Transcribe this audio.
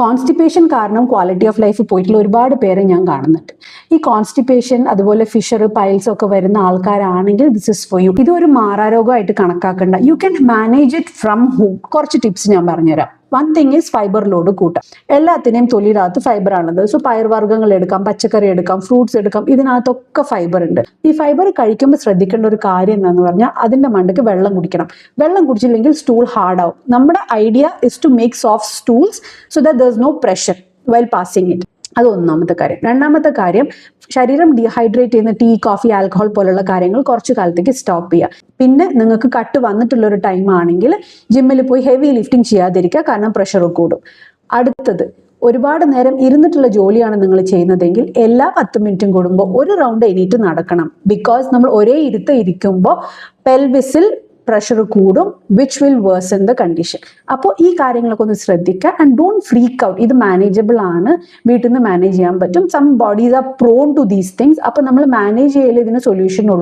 Constipation കാരണം quality of life പോയിട്ടുള്ള ഒരുപാട് പേരെ ഞാൻ കാണുന്നുണ്ട്. ഈ കോൺസ്റ്റിപ്പേഷൻ അതുപോലെ ഫിഷർ പൈൽസ് ഒക്കെ വരുന്ന ആൾക്കാരാണെങ്കിൽ ദിസ് ഇസ് ഫോർ യു. ഇതൊരു മാറാരോഗമായിട്ട് കണക്കാക്കണ്ട. You can manage it from home. കുറച്ച് ടിപ്സ് ഞാൻ പറഞ്ഞുതരാം. One thing is fibre load കൂട്ടാം. എല്ലാത്തിനെയും തൊലിയിനകത്ത് ഫൈബർ ആണത്. സോ പയർവർഗ്ഗങ്ങൾ എടുക്കാം, പച്ചക്കറി എടുക്കാം, ഫ്രൂട്ട്സ് എടുക്കാം, ഇതിനകത്തൊക്കെ ഫൈബർ ഉണ്ട്. ഈ ഫൈബർ കഴിക്കുമ്പോൾ ശ്രദ്ധിക്കേണ്ട ഒരു കാര്യം എന്താണെന്ന് പറഞ്ഞാൽ അതിന്റെ മണ്ടയ്ക്ക് വെള്ളം കുടിക്കണം. വെള്ളം കുടിച്ചില്ലെങ്കിൽ സ്റ്റൂൾ ഹാർഡ് ആവും. നമ്മുടെ idea is to make soft stools so that there is no pressure while passing it. അത് ഒന്നാമത്തെ കാര്യം. രണ്ടാമത്തെ കാര്യം, ശരീരം ഡീഹൈഡ്രേറ്റ് ചെയ്യുന്ന ടീ, കോഫി, ആൽക്കഹോൾ പോലുള്ള കാര്യങ്ങൾ കുറച്ച് കാലത്തേക്ക് സ്റ്റോപ്പ് ചെയ്യുക. പിന്നെ നിങ്ങൾക്ക് കട്ട് വന്നിട്ടുള്ള ഒരു ടൈം ആണെങ്കിൽ ജിമ്മിൽ പോയി ഹെവി ലിഫ്റ്റിംഗ് ചെയ്യാതിരിക്കുക, കാരണം പ്രഷർ കൂടും. അടുത്തത്, ഒരുപാട് നേരം ഇരുന്നിട്ടുള്ള ജോലിയാണ് നിങ്ങൾ ചെയ്യുന്നതെങ്കിൽ എല്ലാ 10 മിനിറ്റും കൂടുമ്പോൾ ഒരു റൗണ്ട് എണീറ്റ് നടക്കണം. ബിക്കോസ് നമ്മൾ ഒരേ ഇരിക്കുമ്പോൾ പെൽവിസിൽ പ്രഷർ കൂടും, which will worsen the condition. അപ്പോൾ ഈ കാര്യങ്ങളൊക്കെ ഒന്ന് ശ്രദ്ധിക്കുക. And don't freak out. ഇത് മാനേജബിൾ ആണ്, വീട്ടിൽ നിന്ന് മാനേജ് ചെയ്യാൻ പറ്റും. Some bodies are prone to these things. അപ്പോൾ നമ്മൾ മാനേജ് ചെയ്യൽ ഇതിന് സൊല്യൂഷൻ ഉള്ളൂ.